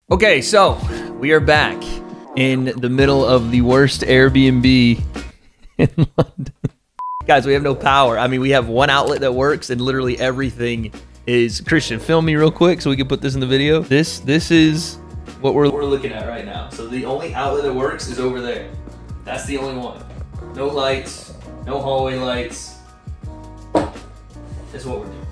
Okay, so we are back in the middle of the worst Airbnb in London. Guys, we have no power. I mean, we have one outlet that works and literally everything is... Christian, film me real quick so we can put this in the video. This is what we're looking at right now. So the only outlet that works is over there. That's the only one. No lights, no hallway lights. That's what we're doing.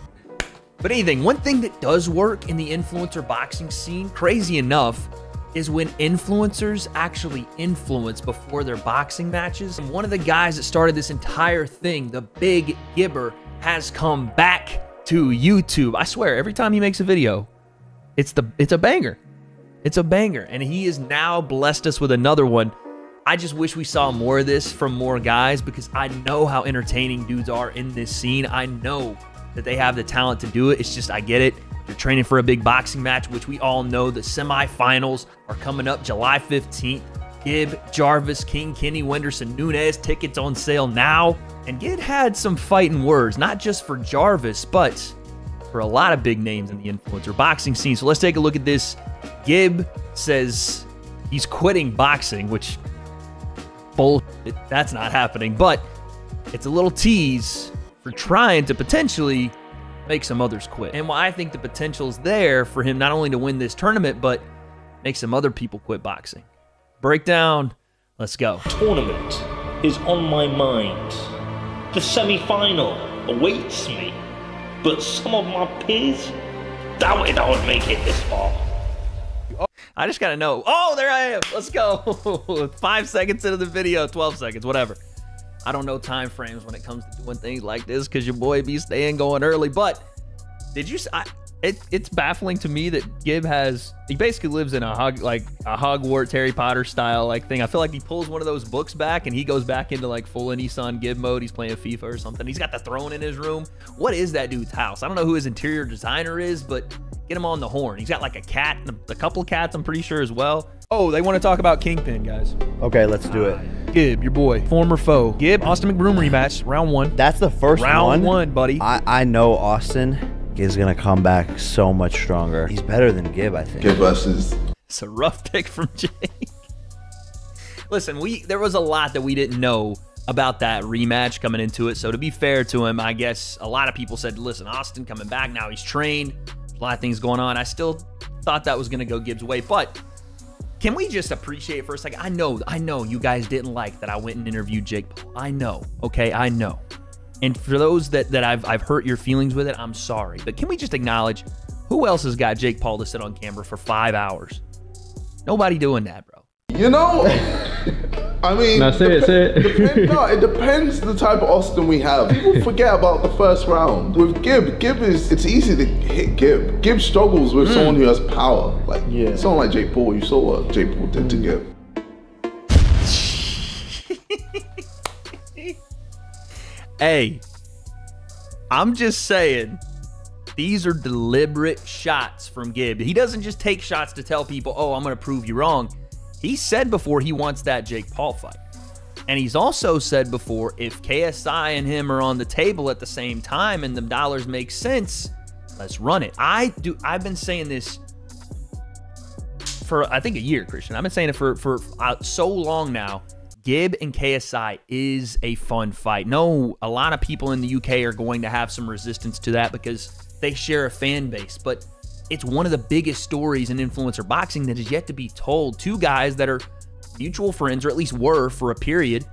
But anything, one thing that does work in the influencer boxing scene, crazy enough, is when influencers actually influence before their boxing matches. And one of the guys that started this entire thing, the big Gibber, has come back to YouTube. I swear, every time he makes a video, it's a banger. It's a banger. And he has now blessed us with another one. I just wish we saw more of this from more guys because I know how entertaining dudes are in this scene. I know that they have the talent to do it. It's just, I get it. You're training for a big boxing match, which we all know the semifinals are coming up July 15th. Gib, Jarvis, King, Kenny, Wenderson, Nunes, tickets on sale now. And Gib had some fighting words, not just for Jarvis, but for a lot of big names in the influencer boxing scene. So let's take a look at this. Gib says he's quitting boxing, which bullshit, that's not happening, but it's a little tease for trying to potentially make some others quit. And why I think the potential's there for him not only to win this tournament, but make some other people quit boxing. Breakdown, let's go. Tournament is on my mind. The semi-final awaits me, but some of my peers doubted I would make it this far. I just gotta know. Oh, there I am. Let's go. 5 seconds into the video, 12 seconds, whatever. I don't know time frames when it comes to doing things like this because your boy be staying going early. But did you? It's baffling to me that Gib he basically lives in a Hogwarts Harry Potter style thing. I feel like he pulls one of those books back and he goes back into like full Nissan Gib mode. He's playing FIFA or something. He's got the throne in his room. What is that dude's house? I don't know who his interior designer is, but get him on the horn. He's got like a cat and a couple of cats, I'm pretty sure as well. Oh, they want to talk about Kingpin, guys. Okay, let's do it. Gib, your boy, former foe. Gib, Austin McBroom rematch, round one. That's the first round one, buddy. I know Austin is going to come back so much stronger. He's better than Gib, I think. Gib versus... It's a rough pick from Jake. Listen, there was a lot that we didn't know about that rematch coming into it. So to be fair to him, I guess a lot of people said, listen, Austin coming back now. He's trained. A lot of things going on. I still thought that was going to go Gib's way, but can we just appreciate for a second? I know you guys didn't like that I went and interviewed Jake Paul. I know, okay, I know. And for those that I've hurt your feelings with it, I'm sorry. But can we just acknowledge who else has got Jake Paul to sit on camera for 5 hours? Nobody doing that, bro. You know, I mean, now say it. No, it depends the type of Austin we have. People forget about the first round. With Gib it's easy to hit Gib. Gib struggles with someone who has power. Like, someone like Jake Paul, you saw what Jake Paul did to Gib. Hey, I'm just saying, these are deliberate shots from Gib. He doesn't just take shots to tell people, oh, I'm going to prove you wrong. He said before he wants that Jake Paul fight. And he's also said before, if KSI and him are on the table at the same time and the dollars make sense, let's run it. I've been saying this for, I think, a year, Christian. I've been saying it for so long now. Gib and KSI is a fun fight. No, a lot of people in the UK are going to have some resistance to that because they share a fan base, but it's one of the biggest stories in influencer boxing that is yet to be told. Two guys that are mutual friends, or at least were for a period,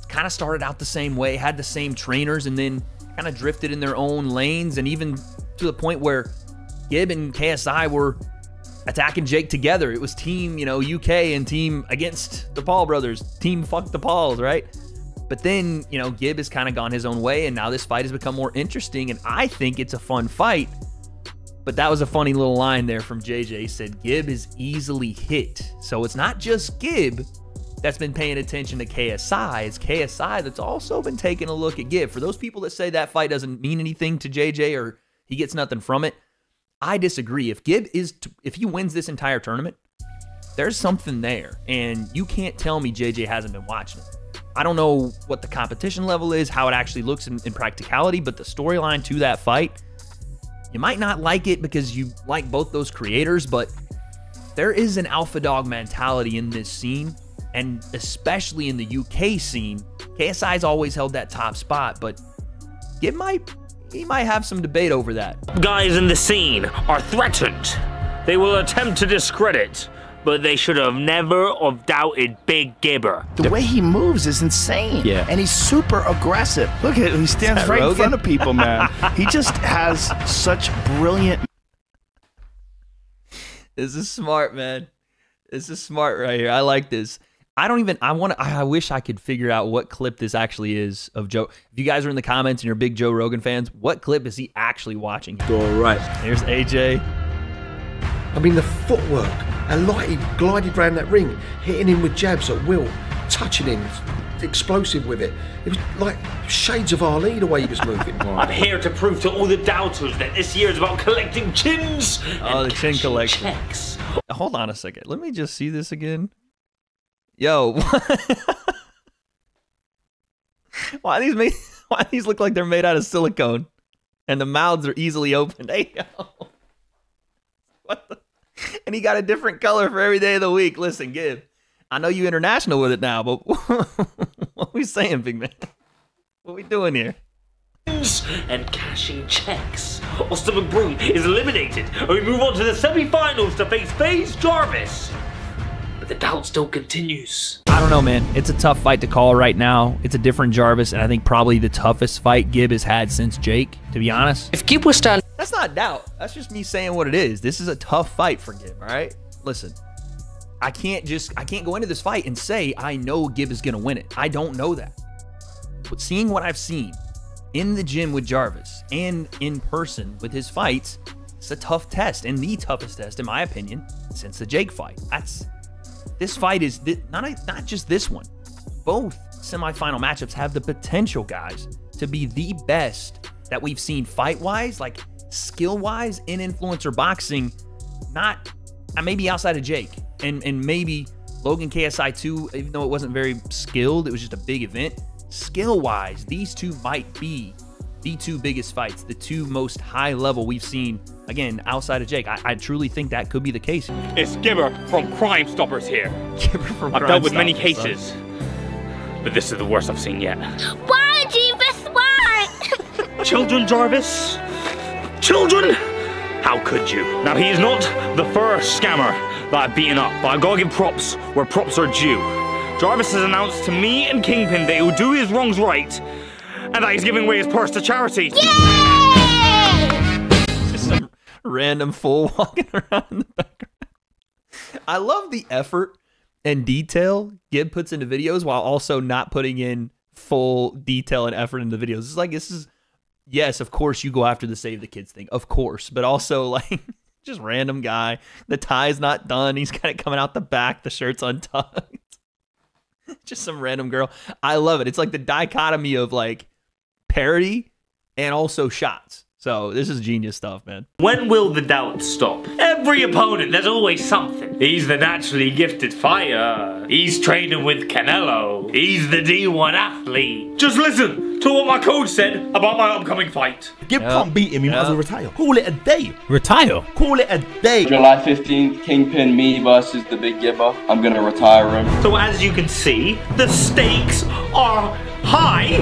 kind of started out the same way, had the same trainers, and then kind of drifted in their own lanes, and even to the point where Gib and KSI were attacking Jake together. It was team, UK and team against the Paul brothers. Team fuck the Pauls, right? But then, Gib has kind of gone his own way, and now this fight has become more interesting, and I think it's a fun fight. But that was a funny little line there from JJ. He said, Gib is easily hit. So it's not just Gib that's been paying attention to KSI. It's KSI that's also been taking a look at Gib. For those people that say that fight doesn't mean anything to JJ or he gets nothing from it, I disagree. If he wins this entire tournament, there's something there. And you can't tell me JJ hasn't been watching it. I don't know what the competition level is, how it actually looks in practicality, but the storyline to that fight, you might not like it because you like both those creators, but there is an alpha dog mentality in this scene, and especially in the UK scene. KSI's always held that top spot, but he might have some debate over that. Guys in the scene are threatened. They will attempt to discredit, but they should have never have doubted Big Gibber. The way he moves is insane. Yeah. And he's super aggressive. Look at him, he stands right in front of people, man. He just has such brilliant... This is smart, man. This is smart right here. I like this. I wish I could figure out what clip this actually is of Joe. If you guys are in the comments and you're big Joe Rogan fans, what clip is he actually watching? All right. Here's AJ. I mean, the footwork, and like he glided around that ring, hitting him with jabs at will, touching him, explosive with it. It was like shades of Ali the way he was moving. I'm here to prove to all the doubters that this year is about collecting chins. Oh, the chin collection. Checks. Hold on a second. Let me just see this again. Yo, why these look like they're made out of silicone, and the mouths are easily opened? Hey, yo. What the? And he got a different color for every day of the week. Listen, Gib, I know you international with it now, but what we saying, big man? What we doing here? And cashing checks. Austin McBroom is eliminated, and we move on to the semi-finals to face Jarvis. But the doubt still continues. I don't know, man. It's a tough fight to call right now. It's a different Jarvis, and I think probably the toughest fight Gib has had since Jake, to be honest. If Gib was standing... That's not doubt. That's just me saying what it is. This is a tough fight for Gib, all right? Listen, I can't go into this fight and say I know Gib is going to win it. I don't know that. But seeing what I've seen in the gym with Jarvis and in person with his fights, it's a tough test, and the toughest test, in my opinion, since the Jake fight. This fight is not just this one. Both semifinal matchups have the potential, guys, to be the best that we've seen fight-wise, like skill-wise in influencer boxing. Not maybe outside of Jake and maybe Logan KSI too, even though it wasn't very skilled. It was just a big event. Skill-wise, these two might be the two biggest fights, the two most high level we've seen, again, outside of Jake. I truly think that could be the case. It's Gibber from Crime Stoppers here. Gibber from I've Crime dealt with many Stoppers, cases, but this is the worst I've seen yet. Why, Jarvis, why? Children, Jarvis? Children? How could you? Now, he is not the first scammer that I've beaten up, but I've got to give props where props are due. Jarvis has announced to me and Kingpin that he will do his wrongs right, and that he's giving away his purse to charity. Yay! Just some random fool walking around in the background. I love the effort and detail Gib puts into videos while also not putting in full detail and effort into videos. It's like, yes, of course you go after the save the kids thing, of course, but also like just random guy. The tie's not done. He's kind of coming out the back. The shirt's untucked. Just some random girl. I love it. It's like the dichotomy of like parody and also shots. So this is genius stuff, man. When will the doubt stop? Every opponent, there's always something. He's the naturally gifted fighter. He's training with Canelo. He's the D1 athlete. Just listen to what my coach said about my upcoming fight. Gib can't beat him, he might as well retire. Call it a day. Retire? Call it a day. July 15th, Kingpin, me versus the Big Gibber. I'm gonna retire him. So as you can see, the stakes are high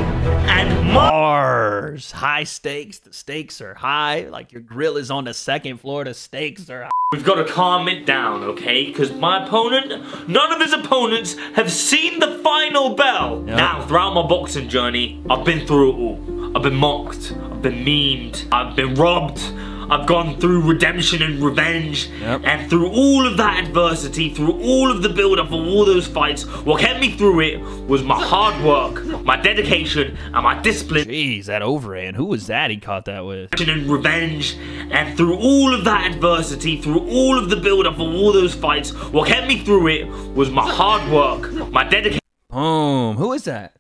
and Mars. High stakes. The stakes are high. Like your grill is on the second floor. The stakes are high. we've got to calm it down, okay? Because my opponent, none of his opponents have seen the final bell. Yep. Now, throughout my boxing journey, I've been through it all. I've been mocked, I've been memed, I've been robbed, I've gone through redemption and revenge, and through all of that adversity, through all of the build-up of all those fights, what kept me through it was my hard work, my dedication, and my discipline. Jeez, that overhand. Who was that he caught that with? And revenge, and through all of that adversity, through all of the build-up of all those fights, what kept me through it was my hard work, my dedication. Boom. Who is that?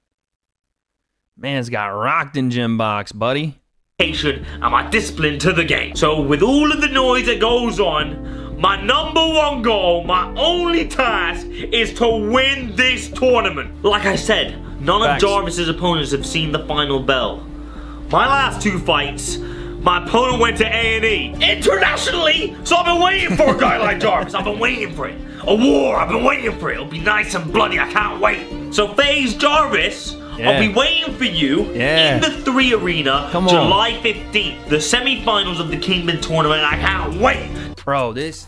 Man's got rocked in gym box, buddy. And my discipline to the game. So with all of the noise that goes on, my #1 goal, my only task is to win this tournament. Like I said, none of Jarvis's opponents have seen the final bell. My last two fights, My opponent went to A&E. Internationally! So I've been waiting for a guy like Jarvis. I've been waiting for it. A war, I've been waiting for it. It'll be nice and bloody, I can't wait. So FaZe Jarvis, I'll be waiting for you in the 3 arena, July 15th. The semifinals of the Kingpin tournament, I can't wait. Bro, this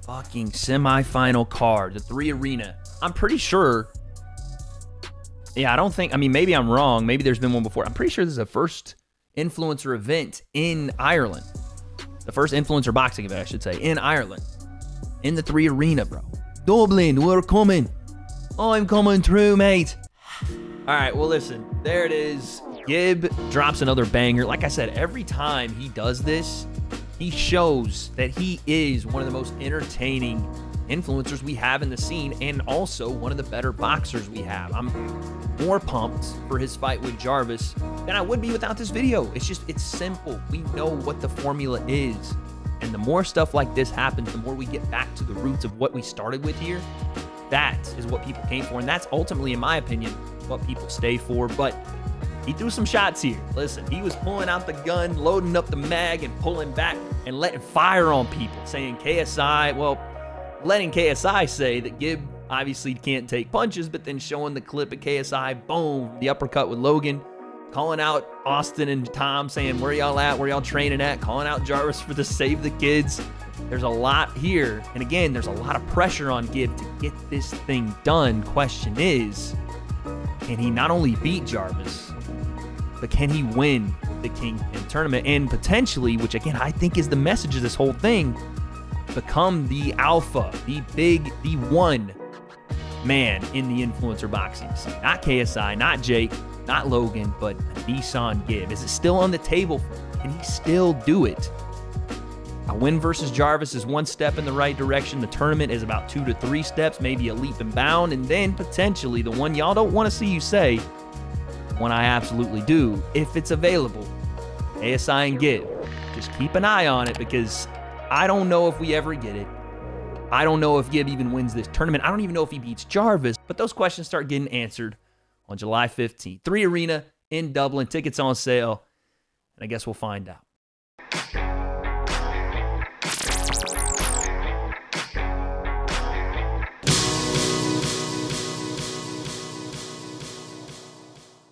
fucking semifinal card, the 3 arena. I'm pretty sure. Yeah, I don't think, I mean, maybe I'm wrong. Maybe there's been one before. I'm pretty sure this is the first influencer event in Ireland. The first influencer boxing event, I should say, in Ireland. In the 3 arena, bro. Dublin, we're coming. I'm coming through, mate. All right, well, listen. There it is. Gib drops another banger. Like I said, every time he does this, he shows that he is one of the most entertaining influencers we have in the scene and also one of the better boxers we have. I'm more pumped for his fight with Jarvis than I would be without this video. It's simple. We know what the formula is. And the more stuff like this happens, the more we get back to the roots of what we started with here. That is what people came for. And that's ultimately, in my opinion, what people stay for. But he threw some shots here. Listen, he was pulling out the gun, loading up the mag and pulling back and letting fire on people, saying KSI, well, letting KSI say that Gib obviously can't take punches, but then showing the clip at KSI, boom, the uppercut with Logan, calling out Austin and Tom, saying, where y'all at, where y'all training at, calling out Jarvis for the Save the Kids. There's a lot here, and again, there's a lot of pressure on Gib to get this thing done. Question is, can he not only beat Jarvis, but can he win the Kingpin tournament and potentially, which again, I think is the message of this whole thing, become the alpha, the one man in the influencer boxing scene. Not KSI, not Jake, not Logan, but Nissan Gib. Is it still on the table for him? Can he still do it? A win versus Jarvis is 1 step in the right direction. The tournament is about 2 to 3 steps, maybe a leap and bound, and then potentially the one y'all don't want to see you say, one I absolutely do, if it's available, KSI and Gib. Just keep an eye on it because I don't know if we ever get it. I don't know if Gib even wins this tournament. I don't even know if he beats Jarvis, but those questions start getting answered on July 15th. 3 Arena in Dublin. Tickets on sale, and I guess we'll find out.